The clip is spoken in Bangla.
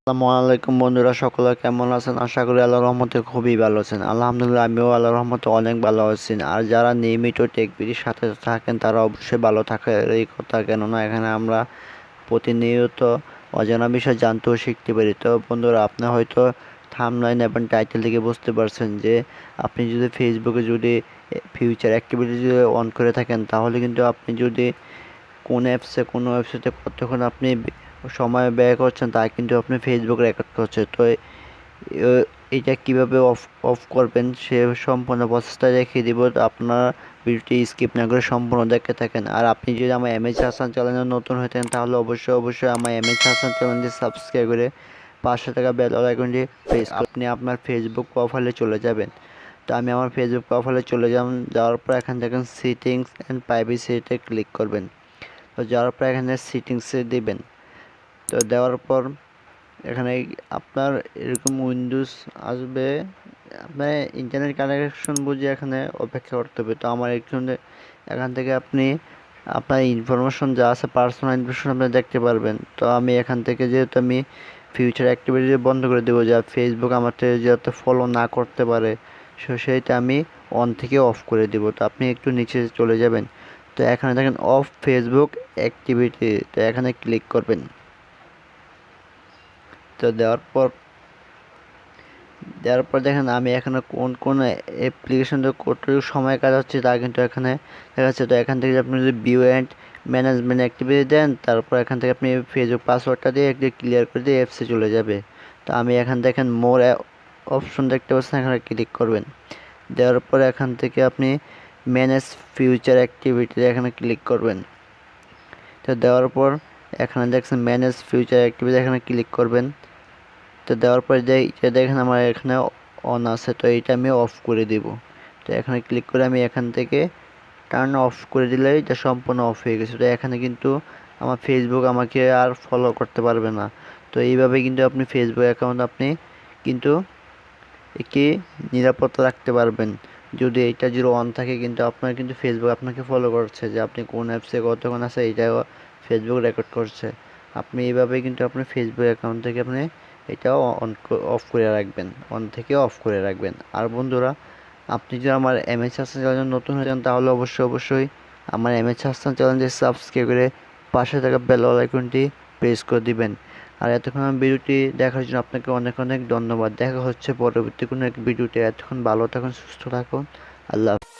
আসসালামু আলাইকুম বন্ধুরা, সকলে কেমন আছেন? আশা করি আল্লাহর রহমতে খুবই ভালো আছেন। আলহামদুলিল্লাহ, আমিও আল্লাহর রহমতে অনেক ভালো আছি। আর যারা নিয়মিত টেকবিডির সাথে থাকেন তারা অবশ্যই ভালো থাকার এই কথা, কেননা এখানে আমরা প্রতিনিয়ত অজানা বিষয় জানতে ও শিখতে পারি। তো বন্ধুরা, আপনি হয়তো থাম্বনেইল এবং টাইটেল থেকে বুঝতে পারছেন যে আপনি যদি ফেসবুকে যদি ফিউচার অ্যাক্টিভিটি যদি অন করে থাকেন, তাহলে কিন্তু আপনি যদি কোনো ওয়েবসাইটে কতক্ষণ আপনি সময় ব্যয় করছেন তা কিন্তু আপনি ফেসবুক রেকর্ড করছে। তো এটা কিভাবে অফ অফ করবেন সে সম্পূর্ণ প্রসেসটা দেখিয়ে দিব। তো আপনারা ভিডিওটি স্কিপ না করে সম্পূর্ণ দেখতে থাকেন। আর আপনি যদি আমার এমএচ হাসান চ্যানেলে নতুন হয়ে থাকেন, তাহলে অবশ্যই আমার এমএচ হাসান চ্যানেলটি সাবস্ক্রাইব করে পাশে থাকা বেল আইকনটি প্রেস করে আপনি আপনার ফেসবুক প্রোফাইলে চলে যাবেন। তো আমি আমার ফেসবুক প্রোফাইলে চলে যাওয়ার পর এখান থেকে সেটিংস অ্যান্ড প্রাইভেসিতে ক্লিক করবেন। তো যাওয়ার পর এখানে সেটিংসে দিবেন। তো দেওয়ার পর এখানে আপনার এরকম উইন্ডোজ আসবে, আপনার ইন্টারনেট কানেকশন বুঝে এখানে অপেক্ষা করতে হবে। তো আমার এখান থেকে আপনি আপনার ইনফরমেশন যা আছে, পার্সোনাল ইনফরমেশন আপনি দেখতে পারবেন। তো আমি এখান থেকে যেহেতু আমি ফিউচার অ্যাক্টিভিটি বন্ধ করে দেবো, যা ফেসবুক আমার যাতে ফলো না করতে পারে, সেইটা আমি অন থেকে অফ করে দিব। তো আপনি একটু নিচে চলে যাবেন। তো এখানে দেখেন অফ ফেসবুক অ্যাক্টিভিটি, তো এখানে ক্লিক করবেন। তো দেওয়ার পর দেখেন আমি এখানে কোন কোন অ্যাপ্লিকেশনটা কতটুকু সময় কাজ হচ্ছে তা কিন্তু এখানে দেখা যাচ্ছে। তো এখান থেকে আপনি যদি ভিউ অ্যান্ড ম্যানেজমেন্ট অ্যাক্টিভিটি দেন, তারপর এখান থেকে আপনি ফেসবুক পাসওয়ার্ডটা দিয়ে একটু ক্লিয়ার করে দিয়ে অ্যাপসে চলে যাবে। তো আমি এখান দেখেন মোর অপশন দেখতে পাচ্ছেন, এখানে ক্লিক করবেন। দেওয়ার পর এখান থেকে আপনি ম্যানেজ ফিউচার অ্যাক্টিভিটি এখানে ক্লিক করবেন। তো দেওয়ার পর এখানে দেখছেন ম্যানেজ ফিউচার অ্যাক্টিভিটি, এখানে ক্লিক করবেন। তো দেওয়ার পর এটা দেখেন আমার এখানে অন আছে, তো এইটা আমি অফ করে দিব। তো এখানে ক্লিক করে আমি এখান থেকে টার্ন অফ করে দিলেই এটা সম্পূর্ণ অফ হয়ে গেছে। তো এখানে কিন্তু আমার ফেসবুক আমাকে আর ফলো করতে পারবে না। তো এইভাবে কিন্তু আপনি ফেসবুক অ্যাকাউন্ট আপনি কিন্তু একে নিরাপত্তা রাখতে পারবেন। যদি এটা জিরো অন থাকে, কিন্তু আপনার কিন্তু ফেসবুক আপনাকে ফলো করছে যে আপনি কোন অ্যাপসে কতক্ষণ আছে, এইটাও ফেসবুক রেকর্ড করছে। আপনি এইভাবে কিন্তু আপনার ফেসবুক অ্যাকাউন্ট থেকে আপনি এটাও অফ করে রাখবেন, অন থেকে অফ করে রাখবেন। আর বন্ধুরা, আপনি যদি আমার এমএচ হাসান চ্যানেল নতুন হয়ে যান, তাহলে অবশ্যই আমার এমএচ হাসান চ্যানেলটি সাবস্ক্রাইব করে পাশে থাকা বেল আইকনটি প্রেস করে দিবেন। আর এতক্ষণ ভিডিওটি দেখার জন্য আপনাকে অনেক অনেক ধন্যবাদ। দেখা হচ্ছে পরবর্তী কোনো এক ভিডিওতে। এতক্ষণ ভালো থাকুন, সুস্থ থাকুন। আল্লাহ হাফেজ।